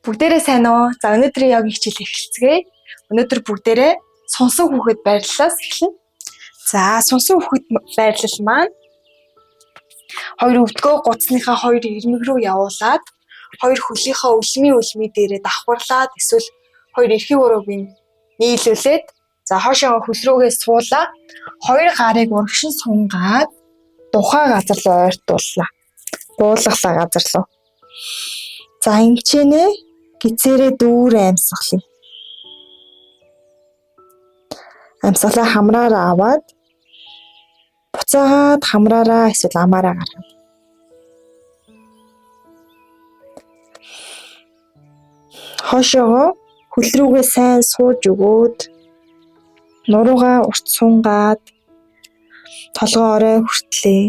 Бүгдээрээ сайн уу? За өнөөдрийн йогийн хичээл эхэлцгээе. Өнөөдөр бүгдээрээ сонсон хүүхэд байрлалаас эхэлнэ. За сонсон хүүхэд байрлал маань хоёр өвдгөө гуцсныхаа хоёр ирмэг рүү явуулаад хоёр хөлийнхөө үлмий дээрээ давхарлаад эсвэл хоёр эрхийг урууг нийлүүлээд за хоошоо хөл рүүгээ суулаа. Хоёр гарыг урагшин сунгаад тухай газар руу ойртууллаа. Буулгалаа газар руу. За эмчэнэ гизээрээ дүүр амьсгалъя. Амьсгалаа хамраараа аваад буцаагаад хамраараа эсвэл амаараа гаргана. Хошоогоо хөл рүүгээ сайн сууж өгөөд нуруугаа урт сунгаад толгоо орой хүртлээ.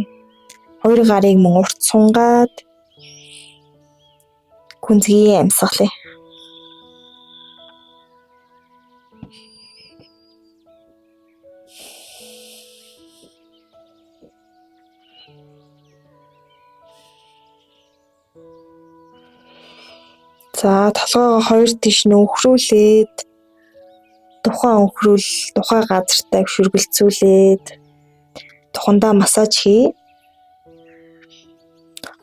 Хоёр гарыг мөн урт сунгаад гүнзгий амьсгалъя. За толгоогоо хоёр тийш нөхрүүлээд тухайн газартаа хөргөлцүүлээд тухандаа массаж хий.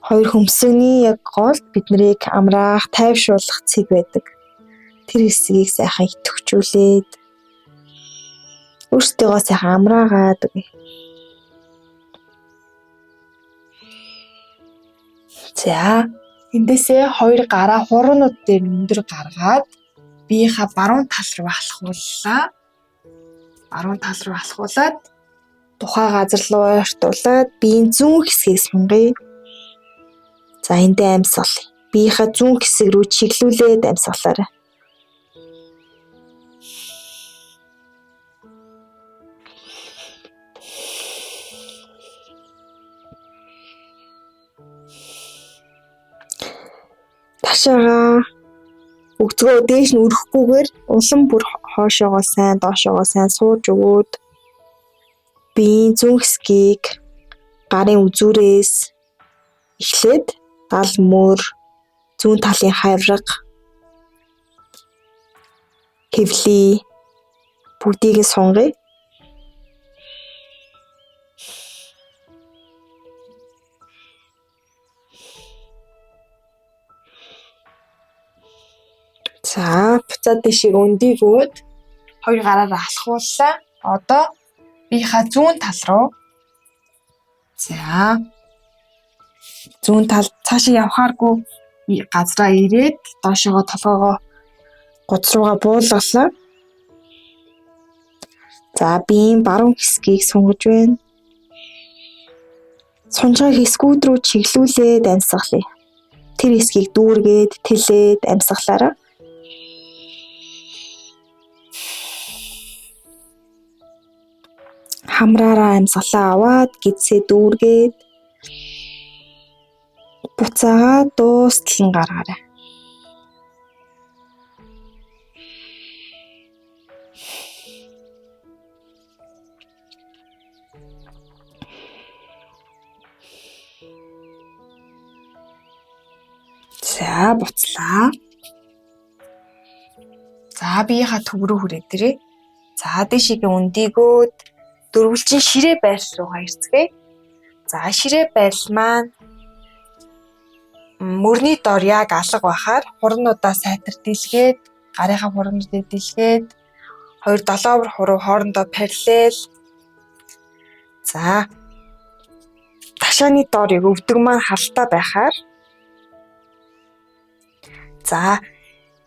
Хоёр хөмсгний яг голд биднийг амраах, тайвшруулах цэг байдаг. Тэр хэсгийг сайхан идэвхжүүлээд өөрсдийгөө сайхан амраагаад өгье. За эндээсээ хоёр гараа хуруунууд дээр өндөр гаргаад биеийнхаа баруун тал руу алхууллаа. Баруун тал руу алхуулад тухай газар руу ойртуулад биеийн зүүн хэсгийг сунгая. За эндээ амьсгалъя. Биеийнхаа зүүн хэсэг рүү чиглүүлээд амьсгалаарай. Ташаага өгцгөө дээш нь өрөхгүйгээр улам бүр хоошоогоо сайн, доошоогоо сайн сууж өгөөд биеийн зүүн хэсгийг гарын үзүүрээс эхлээд гал мөр, зүүн талын хавирга, хэвлий бүгдийг нь сунгая. За буцаад дэшиг өндийгөөд хоёр гараараа алхууллаа. Одоо биеийнхаа зүүн тал руу. За зүүн тал цаашаа явхааргүй газраа ирээд доошоогоо толгоогоо гудс руугаа буулгалаа. За биеийн баруун хэсгийг сунгаж байна. Сунжаа хэсгүүд рүү чиглүүлээд амьсгалъя. Тэр хэсгийг дүүргээд тэлээд амьсгалаарай. Хамраараа амьсгалаа аваад гидсээ дүүргээд буцаагаа дуустал нь гаргаарай. За буцлаа. За биеийнхаа төв рүү хүрээдэрээ. За дэшигээ өндийгөөд дөрвөлжин ширээ байрал руугаа ирцгээе. За ширээ байрал маань мөрний дор яг алга байхаар хурнуудаа сайтар дэлгээд, гарынхаа хурнуудыг дэлгээд, хоёр долоовор хуруу хоорондоо параллел. За ташааны дор өвдөг маань халтаа байхаар за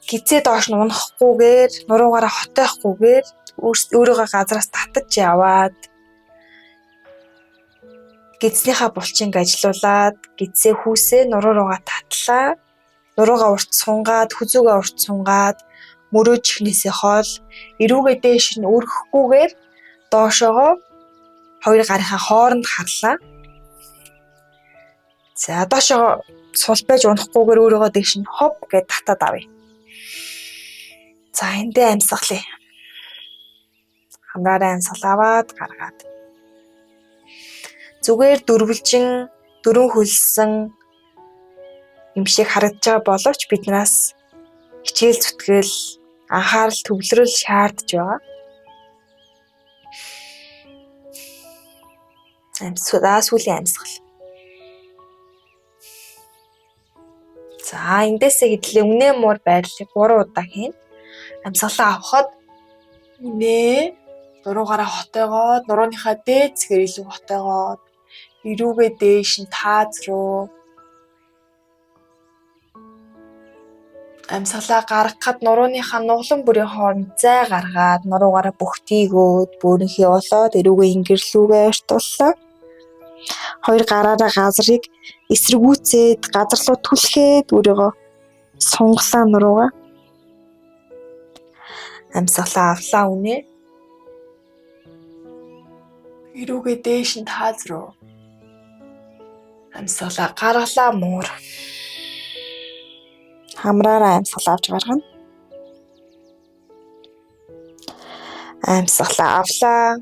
гизээ доош нь унахгүйгээр, нуруугаараа хотойхгүйгээр өөрийгөө газраас татаж яваад гидснийхаа булчинг ажилуулад гидсээ хүүсээ нуруу руугаа татлаа. Нуруугаа урт сунгаад, хүзүүгээ урт сунгаад, мөрөө чихнээсээ хол эрүүгээ дээш нь өргөхгүйгээр доошоогоо хоёр гарынхаа хооронд харлаа. За доошоо сулбайж унахгүйгээр өөрийгөө дээш нь хоп гэж татаад авъя. За эндээ амьсгалъя. Хамраараа амьсгалаад гаргаад. Зүгээр дөрвөлжин, дөрвөн хөлсөн юм шиг харагдаж байгаа боловч биднээс хичээл зүтгэл, анхаарал төвлөрөл шаардж байгаа. Сүүлийн амьсгал. За эндээсээ хэдлээ үнэ муур байрлалыг 3 удаа хийн. Амьсгалаа авахад үнэ нуруугаараа хотоогоод нурууныхаа дээд зэгээр илүү хотоогоод эрүүгээ дээш нь тааз руу амьсгалаа гаргахад нурууныхаа нуглан бүрийн хооронд зай гаргаад нуруугаараа бүхтийгөөд бөөрийнхээ болоод эрүүгээ ингэрлүүгээ ойртууллаа. 2 гараараа газрыг эсэргүүцээд газар руу түлхээд өөрийгөө сунгалаа нуруугаа. Амьсгалаа авлаа үнэ. Эрүүгээ дээш нь тааз руу. Амьсгалаа гаргалаа муур. Хамраараа амьсгалаа авч гаргана. Амьсгалаа авлаа.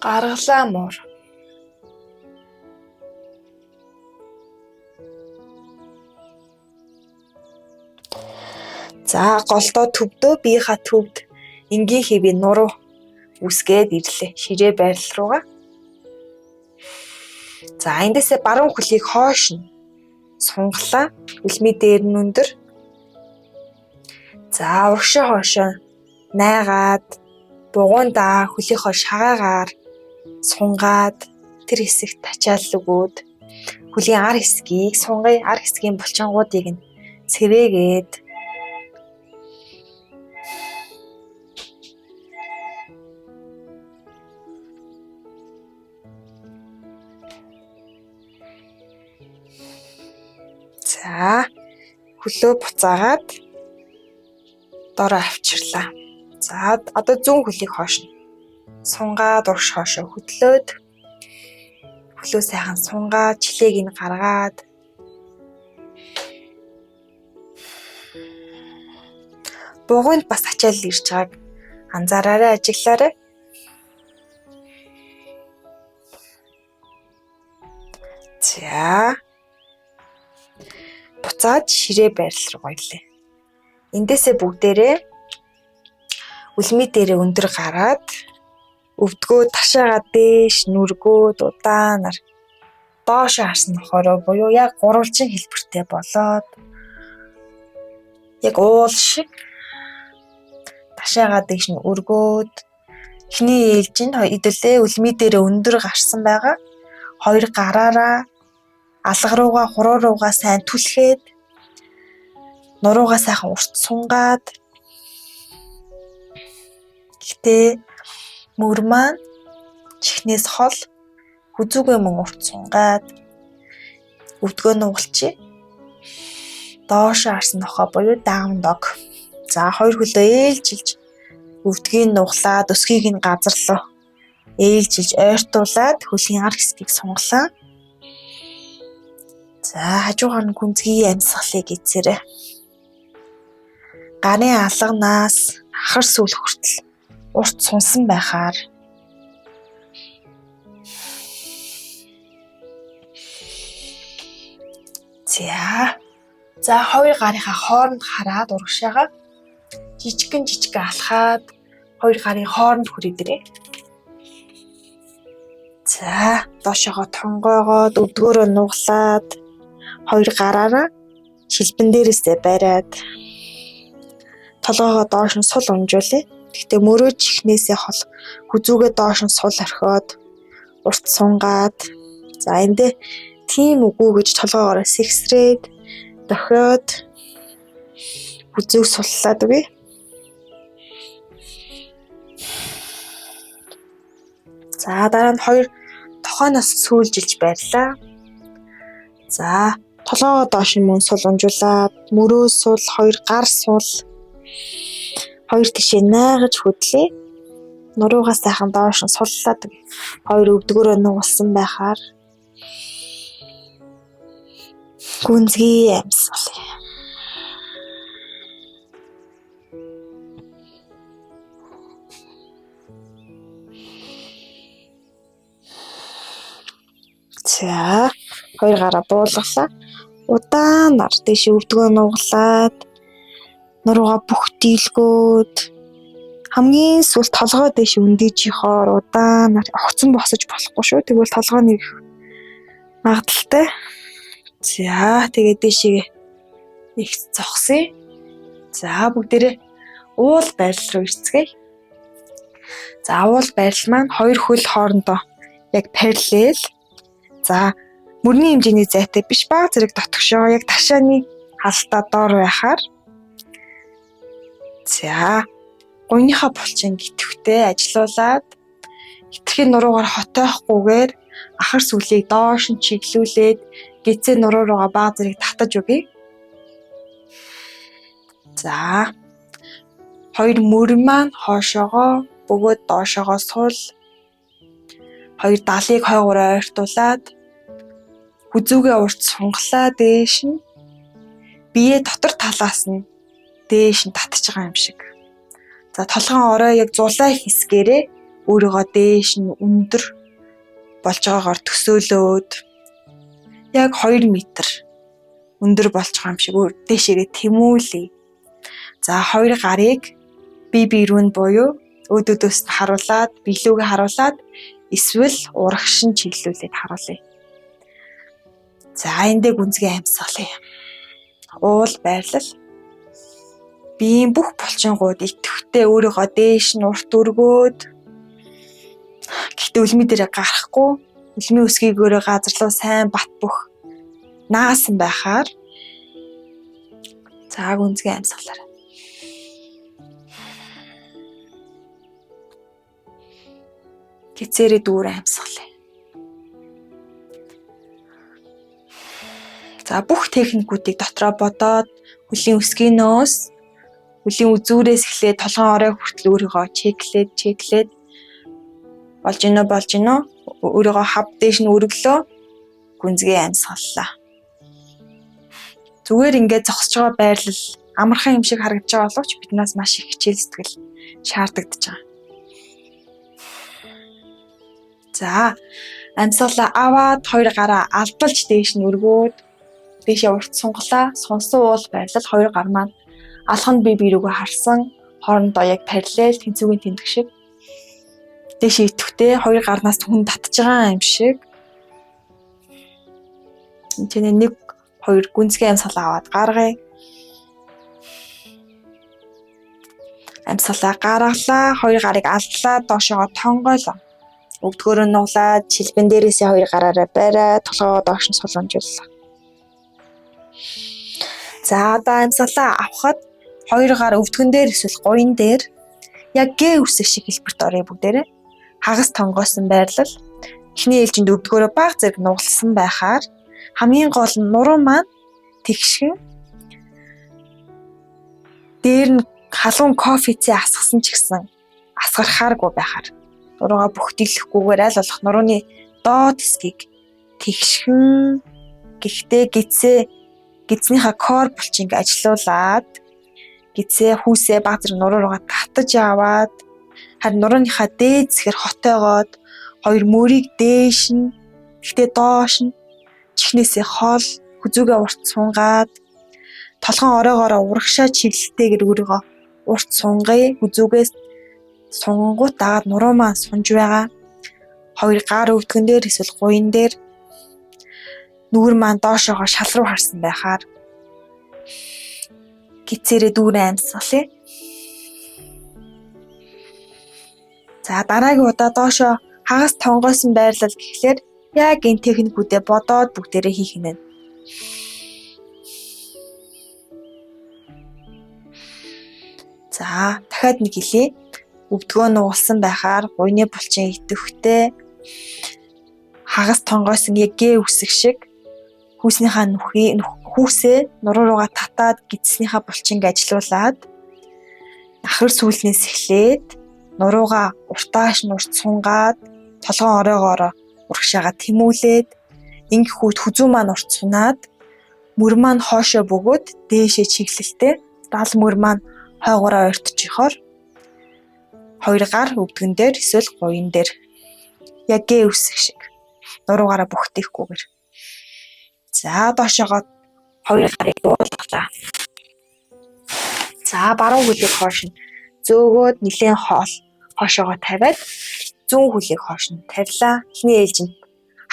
Гаргалаа муур. За голдоо төвдөө биеийнхаа төвд энгийн хэвийн нуруу үсгээд ирлээ. Ширээ байрал руугаа. За эндээсээ баруун хөлийг хоош нь сунгалаа. Үлми дээр нь өндөр. За урагшаа хоошоо найгаад бугуундаа хөлийнхөө шагаагаар сунгаад тэр хэсэгт тачаал өгөөд хөлийн ар хэсгийг сунгая. Ар хэсгийн булчингуудыг нь цэвээгээд за хөлөө буцаагаад дороо авчирлаа. За одоо зүүн хөлийг хоошно. Сунгаад урагш хоошоо хөдлөөд хөлөө сайхан сунгаад члэгийг нь гаргаад бугуйнд бас ачаал ирж байгааг анзаараарай, ажиглаарай. За буцаад ширээ байрал руу ирлээ. Эндээсээ бүгдээрээ үлми дээрээ өндөр гараад өвдгөө ташаагаа дээш нүргөөд удаанаар доош харсан нохороо буюу яг гурвалжин хэлбэртэй болоод яг уул шиг ташаагаа дээш нь өргөөд эхний ээлжинд хэдүүлээ үлми дээрээ өндөр гарсан байгаа. 2 гараараа алга руугаа хуруу руугаа сайн түлхээд нуруугаа сайхан урт сунгаад гэтээ мөр маань чихнээс хол хүзүүгээ мөн урт сунгаад өвдгөө нугалчи. Доош харсан нохоо буюу down dog. За 2 хөлөө ээлжилж өвдгийг нуглаад өсгийг нь газар руу ээлжилж ойртуулад хөлийн ар хэсгийг сунгалаа. За хажуугаар нь гүнзгий амьсгалыг эзээрэй. Гарын алганаас хахар сүүл хүртэл урт сунсан байхаар за 2 гарынхаа хооронд хараад урагшаага жижигэн алхаад 2 гарын хооронд хүрээдэрээ. За доошоогоо тонгоогоод өвдгөөрөө нуглаад 2 гараараа шилбэн дээрээсээ бариад толгоогоо доош нь сул унжуулъя. Гэхдээ мөрөө чихнээсээ хол хүзүүгээ доош нь сул орхиод урт сунгаад за эндээ тийм үгүй гэж толгоогоо сэгсрээд дохиод хүзүүг суллаад үгүй. За дараа нь 2 тохооноос сүүлжилж байрлаа. За толгоогоо доош нь мөн сул унжуулаад мөрөө сул 2 гар сул 2 тишээ найгаж хөдлөе. Нуруугаа сайхан доош нь суллаад 2 өвдгөөрөө нугалсан байхаар гүнзгий амьсгалъя. За хоёр гараа буулгалаа. Удаанаар дэше өвдгөө нуглаад нуруугаа бүх дийлгөөд хамгийн сүүл толгой дэше өндөөжихоор удаанаар огцон босож болохгүй шүү. Тэгвэл толгой нэг магадaltaй. За тэгээд дэшегээ их зогсъё. За бүгдээрээ уул байрлал руу ирцгээе. За уул байрлал маань хоёр хөл хоорондоо яг параллел. За мөрний хэмжээний зайтай биш баг зэрэг дотгошоо яг ташааны халтаа доор байхаар за гуйныхаа булчин гитвхтэй ажилуулад хитрхийн нуруугаар хотойхгүйгээр ахар сүлийг доош нь чиглүүлээд гизээ нуруу руугаа баг зэрэг татаж өгье. За хоёр мөр маань хоошоогоо бөгөөд доошоогоо сул. Хоёр далыг хойгоороо ойртуулад хүзүүгээ урт сунгалаа дээш нь бие дотор талаас нь дээш нь татж байгаа юм шиг. За толгойн орой яг зулай хэсгээрээ өөрийгөө дээш нь өндөр болж байгаагаар төсөөлөөд яг 2 метр өндөр болж байгаа юм шиг дээшээгээ тэмүүлье. За хоёр гарыг бие рүү нь буюу өөдөөдөөс нь харуулад, биелүүгээ харуулад эсвэл урагш нь чиглүүлээд харуулъя. За эндээ гүнзгий амьсгалъя. Уул байрлал. Биеийн бүх булчингууд идэвхтэй өөрийгөө дээш нь урт өргөөд гэхдээ үлми дээр гарахгүй, үлми өсгийгөөрөө газар руу сайн бат бөх наасан байхаар за гүнзгий амьсгалаарай. Гицээрээ дүүрэн амьсгалъя. За бүх техникүүдийг дотроо бодоод хөлийн өсгийнөөс хөлийн үзүүрээс эхлээд толгойн орой хүртэл өөрийгөө чеклээд болж гинөө өөрийгөө хав дээш нь өргөлөө гүнзгий амьсгаллаа. Зүгээр ингээд зогсож байгаа байрлал амархан юм шиг харагдаж байгаа боловч биднээс маш их хичээл сэтгэл шаардагдаж байгаа. За амьсгалаа аваад хоёр гараа алдалж дээш нь өргөөд дээшээ урт сунгалаа. Сонсон уул байрлал хоёр гар маань алханд бие рүүгээ харсан хоорондоо яг параллел тэнцвүүгийн тэмдэг шиг дээшээ идэвхтэй хоёр гарнаас хүн татж байгаа юм шиг. Энд нэг хоёр гүнзгий амьсгалаа аваад гаргая. Амьсгалаа гаргалаа. Хоёр гарыг алдлаа. Доошоо тонгойлоо. Өвдгөөрөө нуглаад шилбэн дээрээсээ хоёр гараараа бариа толгоо доош нь солонгожууллаа. За одоо амьсгалаа авахад хоёр гар өвдгөн дээр эсвэл гуйн дээр яг гээ үсэх шиг хэлбэрт орё бүгдээрээ. Хагас тонгоосон байрлал. Эхний ээлжинд өвдгөөрөө баг зэрэг нугалсан байхаар хамгийн гол нь нуруу маань тэгшгэн дээр нь халуун кофецээ асгасан ч гэсэн асгархааргүй байхаар нуруугаа бүхтэлэхгүйгээр аль болох нурууны доод хэсгийг тэгшгэн гэхдээ гидснийхаа кор булчинг ажилуулад гидсээ хүүсээ баг зэрэг нуруу руугаа татаж аваад харин нурууныхаа дээд зэхэр хотойгоод хоёр мөрийг дээш нь гэхдээ доош нь чихнээсээ хол хүзүүгээ урт сунгаад толгойн оройгоороо урагшаа чиглэлтэйгээр өөрийгөө урт сунгая. Хүзүүгээс сунгууд дагаад нуруу маань сунж байгаа. Хоёр гар өвдгөн дээр эсвэл гуйн дээр нүүр маань доошоогоо шал руу харсан байхаар гицээрээ дүүрэн амьсгалъя. За дараагийн удаа доошоо хагас тонгоосон байрлал гэхлээр яг энэ техникүүдээ бодоод бүгдээрээ хийх юм байна. За дахиад нэг хэлье. Өвдгөө нугалсан байхаар гуйны булчин идэвхтэй хагас тонгоосон яг гээ үсэх шиг хүүсээ нуруу руугаа татаад гидснийхаа булчинг ажилуулад ахар сүүлнээс эхлээд нуруугаа уртааш нь урт сунгаад толгойн оройгоороо урагшаага тэмүүлээд ингэхүүд хүзүү маань урт сунаад мөр маань хоошоо бөгөөд дээшээ чиглэлтэй дал мөр маань хойгоороо ойртчихоор хоёр гар өвдгөн дээр эсвэл гуйн дээр яг гээ үсэх шиг нуруугаараа бүхтэйхгүйгээр За доошоогоо хоёр гарыг дуулгалаа. За баруун хөлийг хоош нь зөөгөөд нэлээд хоошоогоо тавиад зүүн хөлийг хоош нь тавилаа. Эхний ээлжинд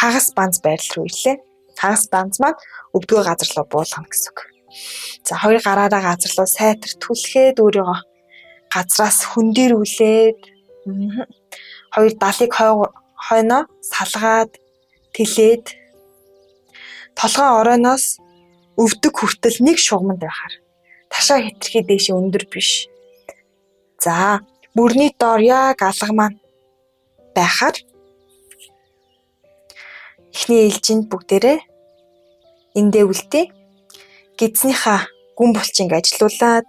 хагас банз байрлал руу ирлээ. Хагас банз маань өвдгөө газар руу буулгана гэсэн үг. За хоёр гараараа газар руу сайтар түлхээд өөрийгөө газраас хөндөрүүлээд хоёр далыг хойноо салгаад тэлээд толгой оройноос өвдөг хүртэл нэг шугамд байхаар ташаа хэтэрхий дээшээ өндөр биш. За мөрний доор яг алга маань байхаар эхний ээлжинд бүгдээрээ эндээ үлдээ. Гидснийхаа гүн булчинг ажилуулад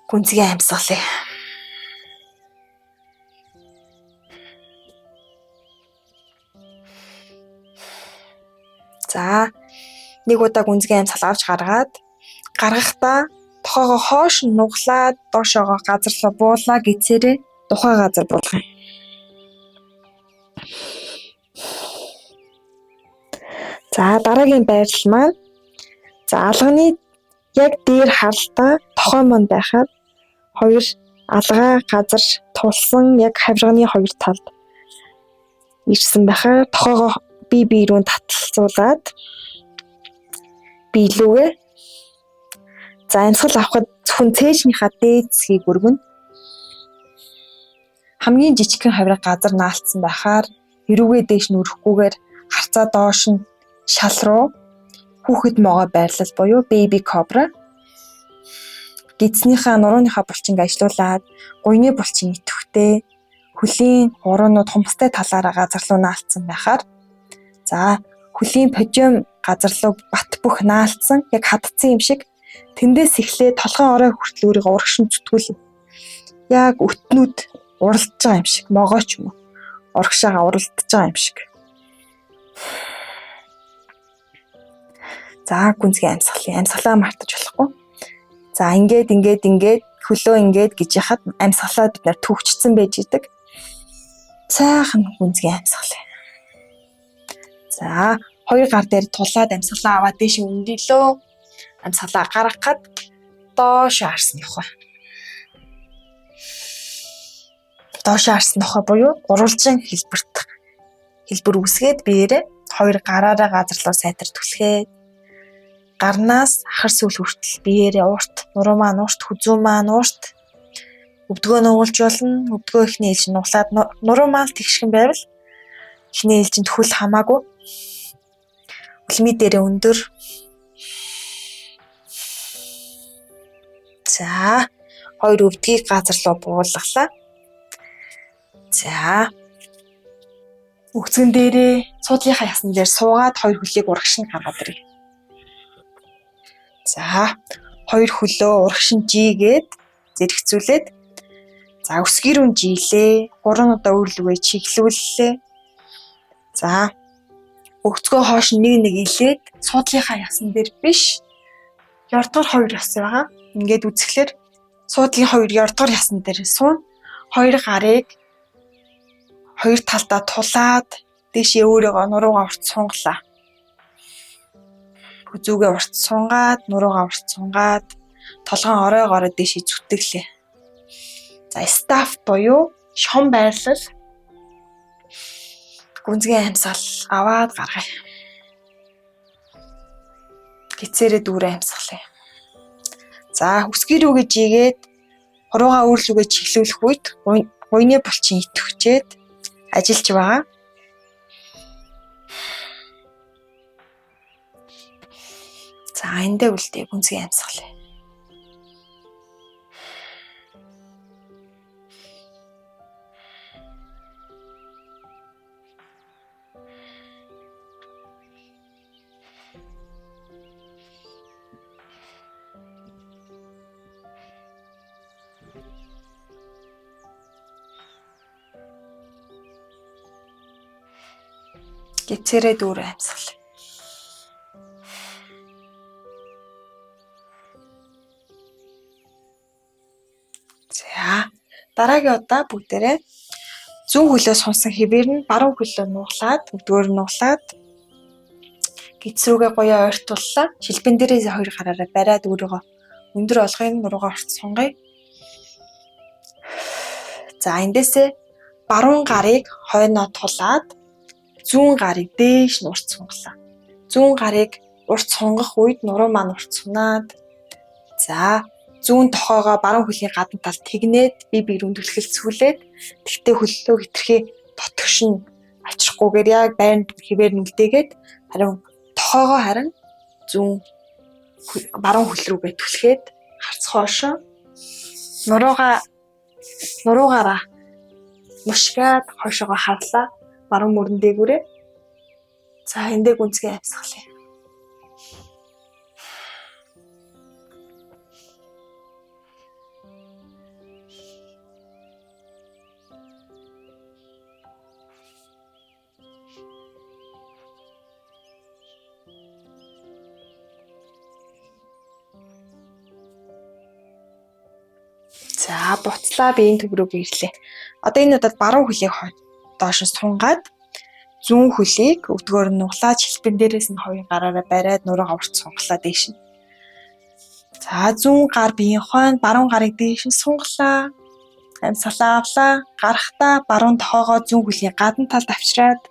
гүнзгий амьсгалъя. За нэг удаа гүнзгий амьсгал авч гаргахдаа тохоогоо хоош нь нуглаад доошоогоо газар руу буулаа гэцээрээ тухай газар буулгая. За дараагийн байрлал маань за алганы яг дээр харалтаа тохой манд байхад хоёр алгаа газар тулсан яг хавирганы хоёр талд ирсэн байхаар тохоогоо бие рүү таталцуулаад биелүүгээ. За амьсгал авахд зөвхөн цээжнийхаа дээд зэгийг өргөнө. Хамгийн жижигхэн хавирга газар наалтсан байхаар эрүүгээ дээш нь өрөхгүйгээр харцаа доош нь шал руу хүүхэд могоо байрлал буюу baby cobra гидснийхаа нурууныхаа булчинг ажилуулад гуйны булчин идэвхтэй хөлийн хуруунууд хумстай талаараа газар руу наалтсан байхаар за хөлийн пожим газар руу бат бөх наалтсан яг хадцсан юм шиг тэндээс эхлээд толгойн орой хүртэл өөрийгөө урагшин зүтгүүлээ. Яг өтнүүд уралдаж байгаа юм шиг могоо ч юм уу урагшаага уралдаж байгаа юм шиг. За гүнзгий амьсгалаа мартаж болохгүй. За ингээд хөлөө ингээд гэж яхад амьсгалаа бид нар төвчсөн байж идэг. Сайхан гүнзгий амьсгалаа. За хоёр гар дээр тулаад амьсгалаа аваад дээш өндөлөө. Амьсгалаа гаргахад доош харсан явах. Доош харсан нохой буюу гурвалжин хэлбэр үсгээд биеэрээ хоёр гараараа газар руу сайтар түлхээд гарнаас ахар сүүл хүртэл биеэрээ урт, нуруу маань урт, хүзүү маань урт өвдгөө нугалж болно. Өвдгөө ихний ээлж нуглаад нуруу маань тэгшгэн байвал ихний ээлжинд хөл хамаагүй үлми дээрээ өндөр. За хоёр өвдгийг газар руу буулгалаа. За өгцгөн дээрээ суудлынхаа ясн дээр суугаад хоёр хөлийг урагш нь гаргаад ирье. За хоёр хөлөө урагшин жигээд зэрэгцүүлээд за өсгийрүүн жийлээ. 3 удаа өөрлөгөө чиглүүллээ. За өгцгөө хоош нэг илээд суудлынхаа ясн дээр биш. Ярдгар хоёр яс байгаа. Ингээд үзэхлээр суудлын хоёр ярдгар ясн дээр суун. Хоёр гарыг хоёр талдаа тулаад дээшээ өөрийгөө нуруугаа урт сунгалаа. Хүзүүгээ урт сунгаад, нуруугаа урт сунгаад, толгойн оройгоороо дээшээ зүтгэлээ. За стаф буюу шон байрлал. Гүнзгий амьсгал аваад гаргая. Гицээрээ дүүрээ амьсгалъя. За өсгий рүүгээ жигээд хуруугаа өөрлөгөө чиглүүлэх үед гуйны булчин идэвхжээд ажиллаж байгаа. За эндээ үлдээ гүнзгий амьсгалъя. Гицээрээ дүүрээ амьсгалъя. За дараагийн удаа бүгдээрээ зүүн хөлөө сунсан хэвээр нь баруун хөлөө нуглаад өвдгөөр нуглаад Гидсрүүгээ гоёо ойртууллаа. Шилбэн дээрээс хоёр гараараа бариад өөрийгөө өндөр олгын нуруугаа орч сунгая. За эндээсээ баруун гарыг хойноо тулаад зүүн гарыг дээш нь урт сунгалаа. Зүүн гарыг урт сунгах үед нуруу маань урт сунаад за зүүн тохоогоо баруун хөлний гадна талд тэгнээд бие рүү түлхэлцүүлээд тэгтээ хөллөө хитрхи дотгошин очихгүйгээр яг байранд хിവэр нүлдээгээд харин тохоогоо харин зүүн баруун хөл рүүгээ түлхээд харц хоошоо нуруугаараа мушгаад хойшоогоо харлаа баруун мөрөн дээгүүрээ. За эндээ гүнзгий амьсгалъя. За буцлаа биеийн төв рүү ирлээ. Одоо энэ удаад баруун хөлийг доош нь сунгаад зүүн хөлийг өвдгөөр нь нуглаад шилбэн дээрээс нь хоёр гараараа бариад нуруугаа урт сунгалаа дээш нь. За зүүн гар биеийн хойно баруун гарыг дээш нь сунгалаа. Амьсгалаа авлаа. Гарахдаа баруун тохоогоо зүүн хөлний гадна талд авчираад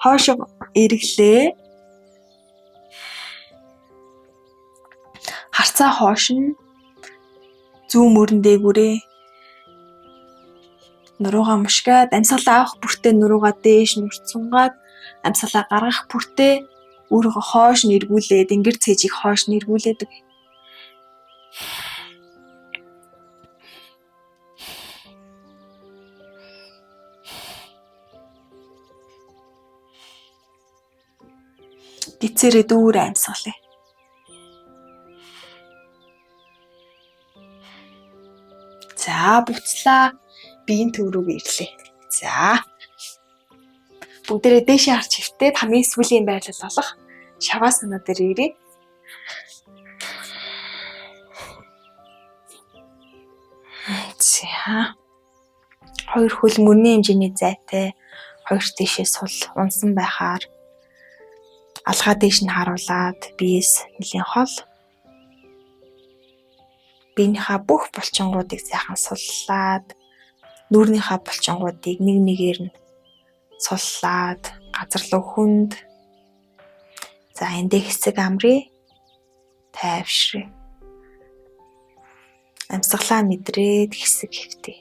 хойшоо эргэлээ. Харцаа хоош нь зүүн мөрөн дээгүүрээ нуруугаа мушгаад амьсгалаа авах бүртээ нуруугаа дээш нь урт сунгаад амьсгалаа гаргах бүртээ өөрийгөө хоош нь эргүүлээд ингэр цэжийг хоош нь эргүүлээд гицээрээ дүүрээ амьсгалъя. За буцлаа биеийн төв рүү ирлээ. За бүгдээрээ дээшээ харж хөвтөөд хамгийн сүүлийн байрлал болох шавасана дээр ирье. За хоёр хөл мөрний хэмжээний зайтай хоёр тишээ сул унсан байхаар алгаа дээш нь харуулад биес нэлийн хол биенийхээ бүх булчингуудыг сайхан суллаад нүүрнийхээ булчингуудыг нэг нэгээр нь суллаад газарлуу хүнд за эндээ хэсэг амрыг тайвшрыг амьсгалаа мэдрээд хэсэг хэвтээ.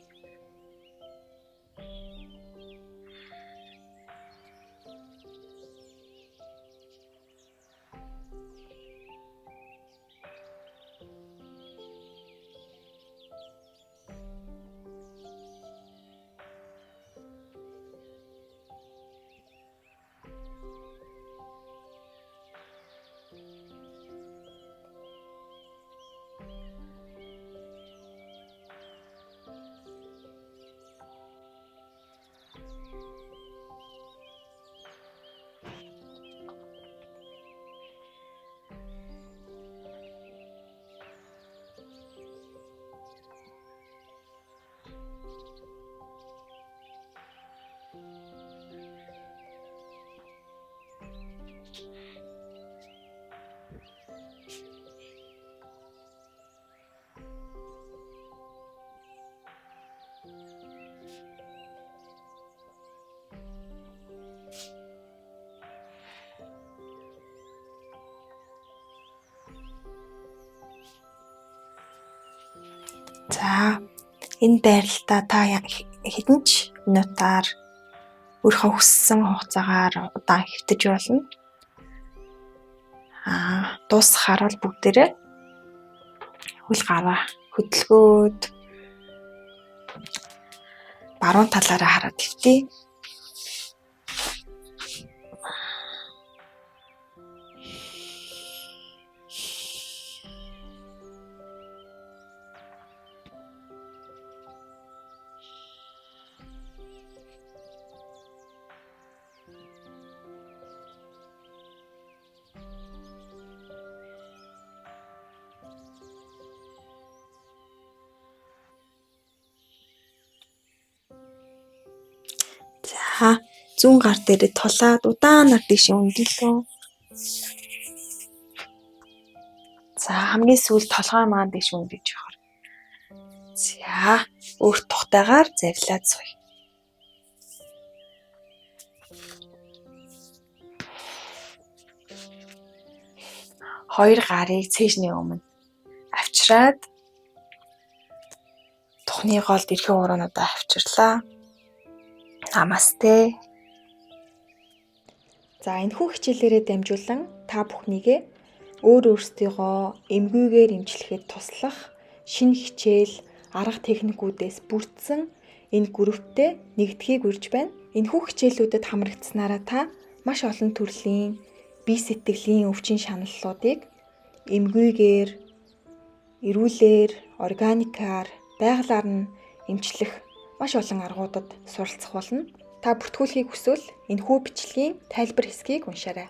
За энэ байралтаа та хэдэн ч минутаар өөрийнхөө хүссэн хугацаагаар удаан хэвтэж болно. Дуусахаар бол бүгдээрээ хөл гараа хөдөлгөөд баруун талаараа хараад хэвтээ. Зүүн гар дээрээ тулаад удаанаар дэше өндөрлөө. За хамгийн сүүлд толгой маань дэш үндэж явахаар. За өөрт тухтайгаар завлаад суй. Хоёр гарыг цээжний өмнө авчираад тухны голд эрхэн ураануудаа авчирлаа. Намасте. За энэхүү хичээлээрээ дамжуулан та бүхнийгээ өөрсдийгөө эмгүйгээр эмчлэхэд туслах шинэ хичээл арга техникүүдээс бүрдсэн энэ групптэй нэгдэхийг урьж байна. Энэхүү хичээлүүдэд хамрагдсанаараа та маш олон төрлийн бие сэтгэлийн өвчин шаналлуудыг эмгүйгээр, эрүүлэр, органикаар, байгалаар нь эмчлэх маш олон аргуудад суралцах болно. Та бүртгүүлэхийг хүсвэл энэхүү бичлэгийн тайлбар хэсгийг уншаарай.